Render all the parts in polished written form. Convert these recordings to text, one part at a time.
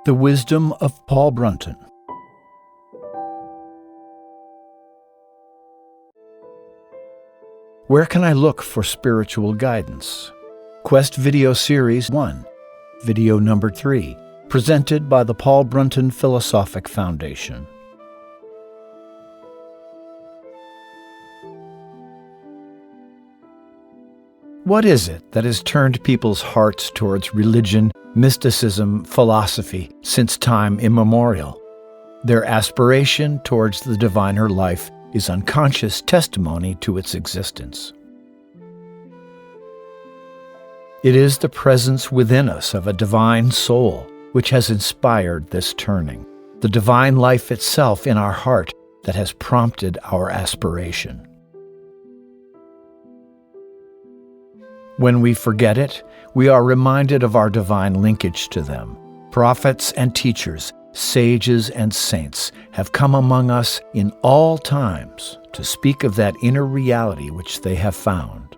The Wisdom of Paul Brunton. Where can I look for spiritual guidance? Quest Video Series 1, Video number 3, presented by the Paul Brunton Philosophic Foundation. What is it that has turned people's hearts towards religion, mysticism, philosophy since time immemorial? Their aspiration towards the diviner life is unconscious testimony to its existence. It is the presence within us of a divine soul which has inspired this turning, the divine life itself in our heart that has prompted our aspiration. When we forget it, we are reminded of our divine linkage to them. Prophets and teachers, sages and saints have come among us in all times to speak of that inner reality which they have found.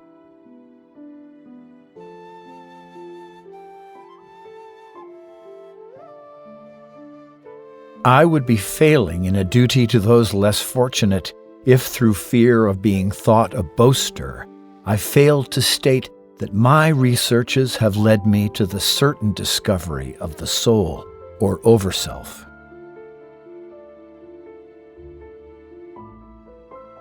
I would be failing in a duty to those less fortunate if, through fear of being thought a boaster, I failed to state that my researches have led me to the certain discovery of the soul, or overself.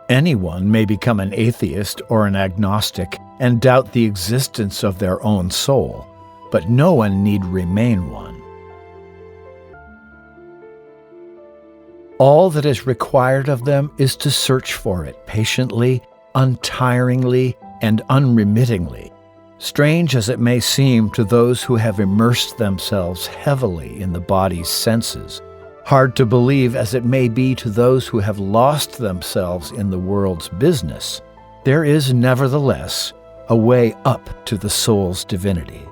Anyone may become an atheist or an agnostic and doubt the existence of their own soul, but no one need remain one. All that is required of them is to search for it patiently, untiringly, and unremittingly, strange as it may seem to those who have immersed themselves heavily in the body's senses, hard to believe as it may be to those who have lost themselves in the world's business, there is nevertheless a way up to the soul's divinity.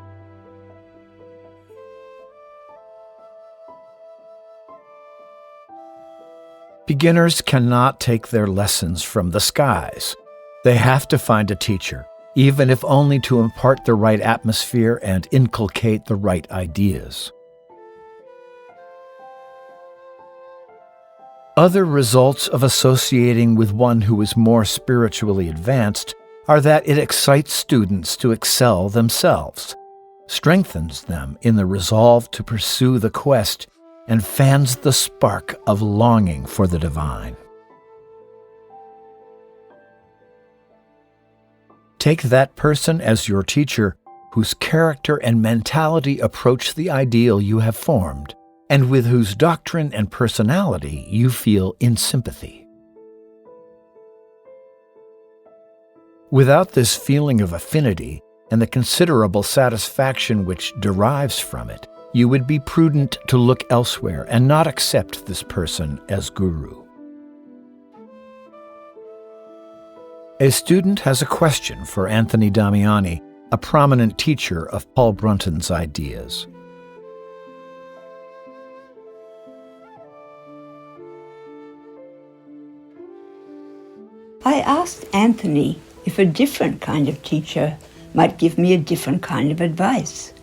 Beginners cannot take their lessons from the skies. They have to find a teacher, even if only to impart the right atmosphere and inculcate the right ideas. Other results of associating with one who is more spiritually advanced are that it excites students to excel themselves, strengthens them in the resolve to pursue the quest, and fans the spark of longing for the divine. Take that person as your teacher whose character and mentality approach the ideal you have formed, and with whose doctrine and personality you feel in sympathy. Without this feeling of affinity and the considerable satisfaction which derives from it, you would be prudent to look elsewhere and not accept this person as guru. A student has a question for Anthony Damiani, a prominent teacher of Paul Brunton's ideas. I asked Anthony if a different kind of teacher might give me a different kind of advice,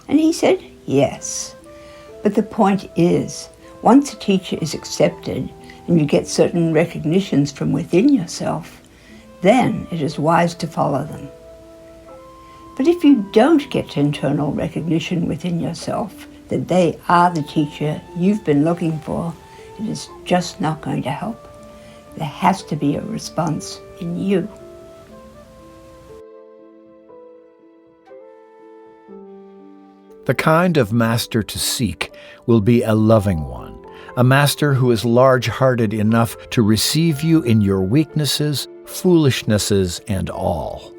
and he said yes. But the point is, once a teacher is accepted and you get certain recognitions from within yourself, then it is wise to follow them. But if you don't get internal recognition within yourself that they are the teacher you've been looking for, it is just not going to help. There has to be a response in you. The kind of master to seek will be a loving one, a master who is large-hearted enough to receive you in your weaknesses, foolishnesses, and all.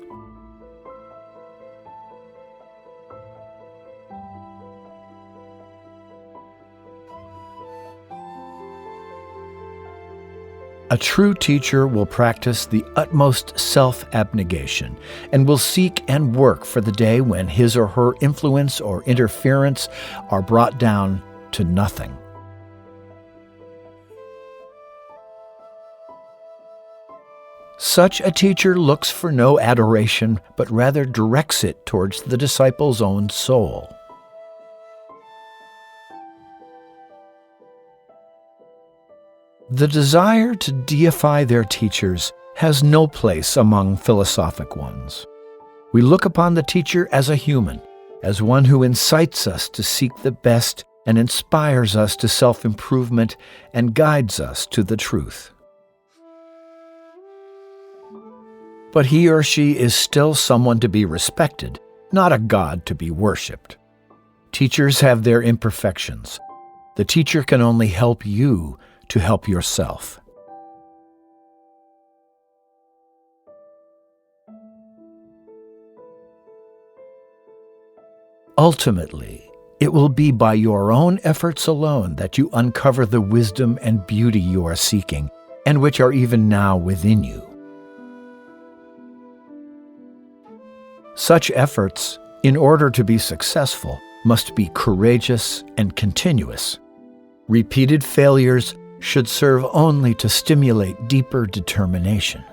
A true teacher will practice the utmost self-abnegation and will seek and work for the day when his or her influence or interference are brought down to nothing. Such a teacher looks for no adoration, but rather directs it towards the disciple's own soul. The desire to deify their teachers has no place among philosophic ones. We look upon the teacher as a human, as one who incites us to seek the best and inspires us to self-improvement and guides us to the truth. But he or she is still someone to be respected, not a god to be worshipped. Teachers have their imperfections. The teacher can only help you to help yourself. Ultimately, it will be by your own efforts alone that you uncover the wisdom and beauty you are seeking, and which are even now within you. Such efforts, in order to be successful, must be courageous and continuous. Repeated failures should serve only to stimulate deeper determination.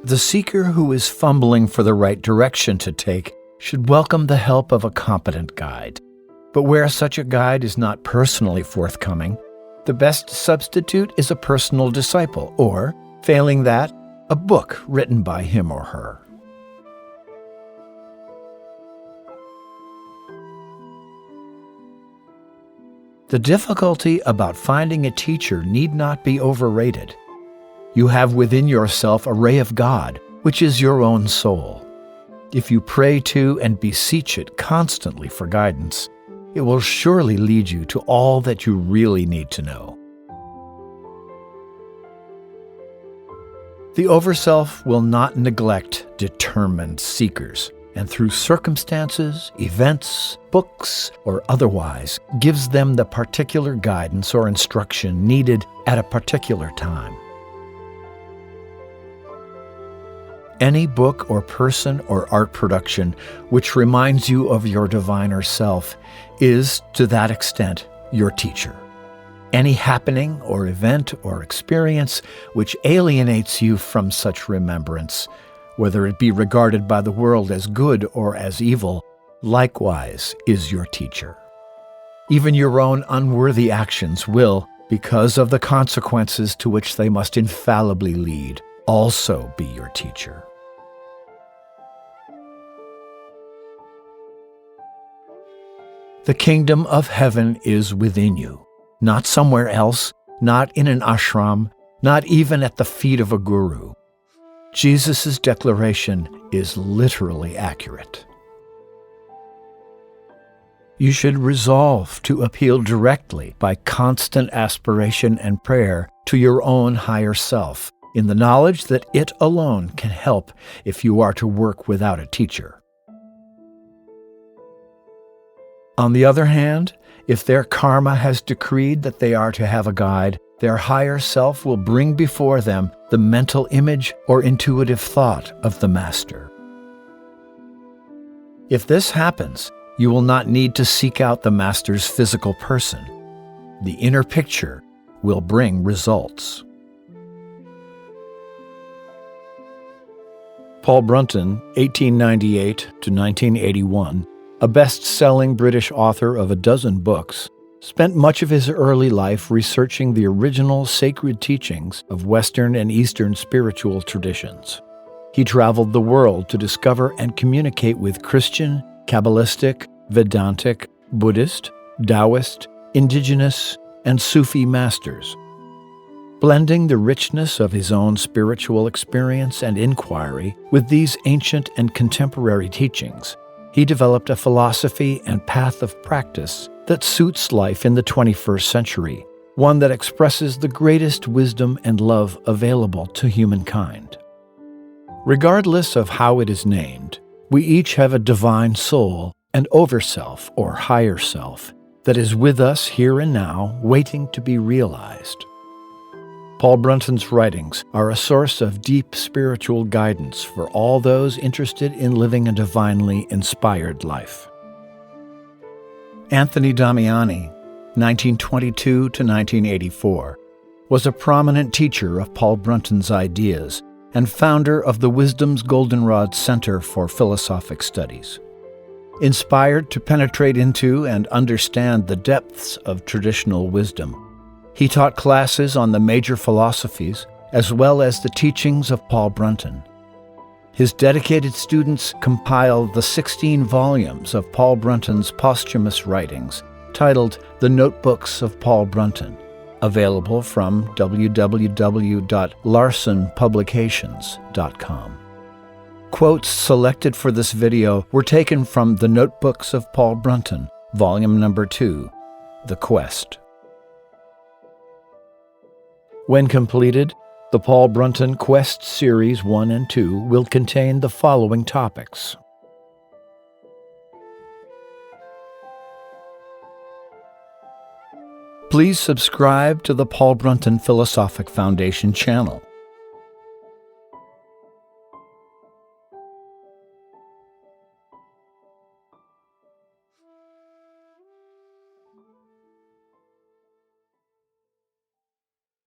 The seeker who is fumbling for the right direction to take should welcome the help of a competent guide. But where such a guide is not personally forthcoming, the best substitute is a personal disciple, or, failing that, a book written by him or her. The difficulty about finding a teacher need not be overrated. You have within yourself a ray of God, which is your own soul. If you pray to and beseech it constantly for guidance, it will surely lead you to all that you really need to know. The overself will not neglect determined seekers, and through circumstances, events, books, or otherwise, gives them the particular guidance or instruction needed at a particular time. Any book or person or art production which reminds you of your diviner self is, to that extent, your teacher. Any happening or event or experience which alienates you from such remembrance, whether it be regarded by the world as good or as evil, likewise is your teacher. Even your own unworthy actions will, because of the consequences to which they must infallibly lead, also be your teacher. The kingdom of heaven is within you, not somewhere else, not in an ashram, not even at the feet of a guru. Jesus' declaration is literally accurate. You should resolve to appeal directly by constant aspiration and prayer to your own higher self, in the knowledge that it alone can help if you are to work without a teacher. On the other hand, if their karma has decreed that they are to have a guide, their higher self will bring before them the mental image or intuitive thought of the master. If this happens, you will not need to seek out the master's physical person. The inner picture will bring results. Paul Brunton, 1898 to 1981, a best-selling British author of a dozen books, spent much of his early life researching the original sacred teachings of Western and Eastern spiritual traditions. He traveled the world to discover and communicate with Christian, Kabbalistic, Vedantic, Buddhist, Taoist, indigenous, and Sufi masters. Blending the richness of his own spiritual experience and inquiry with these ancient and contemporary teachings, he developed a philosophy and path of practice that suits life in the 21st century, one that expresses the greatest wisdom and love available to humankind. Regardless of how it is named, we each have a divine soul, an overself or higher self, that is with us here and now, waiting to be realized. Paul Brunton's writings are a source of deep spiritual guidance for all those interested in living a divinely inspired life. Anthony Damiani, 1922 to 1984, was a prominent teacher of Paul Brunton's ideas and founder of the Wisdom's Goldenrod Center for Philosophic Studies. inspired to penetrate into and understand the depths of traditional wisdom. He taught classes on the major philosophies, as well as the teachings of Paul Brunton. His dedicated students compiled the 16 volumes of Paul Brunton's posthumous writings, titled The Notebooks of Paul Brunton, available from www.larsonpublications.com. Quotes selected for this video were taken from The Notebooks of Paul Brunton, Volume Number 2, The Quest. When completed, the Paul Brunton Quest Series 1 and 2 will contain the following topics. Please subscribe to the Paul Brunton Philosophic Foundation channel.